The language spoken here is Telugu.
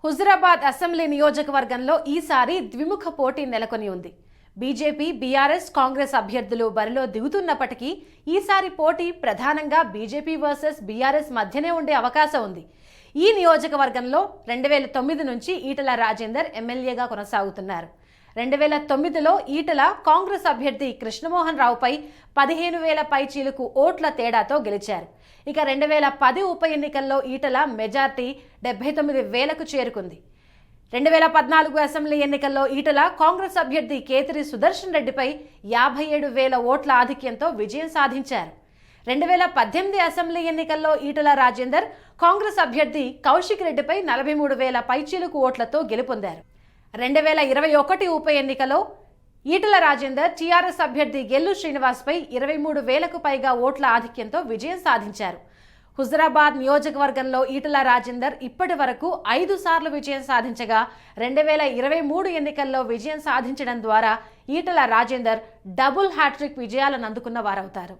హుజురాబాద్ అసెంబ్లీ నియోజకవర్గంలో ఈసారి ద్విముఖ పోటీ నెలకొని ఉంది. బీజేపీ, బీఆర్ఎస్, కాంగ్రెస్ అభ్యర్థులు బరిలో దిగుతున్నప్పటికీ ఈసారి పోటీ ప్రధానంగా బీజేపీ వర్సెస్ బీఆర్ఎస్ మధ్యనే ఉండే అవకాశం ఉంది. ఈ నియోజకవర్గంలో 2009 నుంచి ఈటల రాజేందర్ ఎమ్మెల్యేగా కొనసాగుతున్నారు. 2009లో ఈటల కాంగ్రెస్ అభ్యర్థి కృష్ణమోహన్ రావుపై 15,000 పైచీలకు ఓట్ల తేడాతో గెలిచారు. ఇక 2010 ఉప ఎన్నికల్లో ఈటల మెజార్టీ 79,000కు చేరుకుంది. 2014 అసెంబ్లీ ఎన్నికల్లో ఈటల కాంగ్రెస్ అభ్యర్థి కేతిరి సుదర్శన్ రెడ్డిపై 57,000 ఓట్ల ఆధిక్యంతో విజయం సాధించారు. 2018 అసెంబ్లీ ఎన్నికల్లో ఈటల రాజేందర్ కాంగ్రెస్ అభ్యర్థి కౌశిక్ రెడ్డిపై 43,000 పైచీలకు ఓట్లతో గెలుపొందారు. 2021 ఉప ఎన్నికలో ఈటల రాజేందర్ టీఆర్ఎస్ అభ్యర్థి గెల్లు శ్రీనివాస్పై 23,000కు పైగా ఓట్ల ఆధిక్యంతో విజయం సాధించారు. హుజురాబాద్ నియోజకవర్గంలో ఈటల రాజేందర్ ఇప్పటి వరకు 5 సార్లు విజయం సాధించగా 2023 ఎన్నికల్లో విజయం సాధించడం ద్వారా ఈటల రాజేందర్ డబుల్ హ్యాట్రిక్ విజయాలను అందుకున్న వారవుతారు.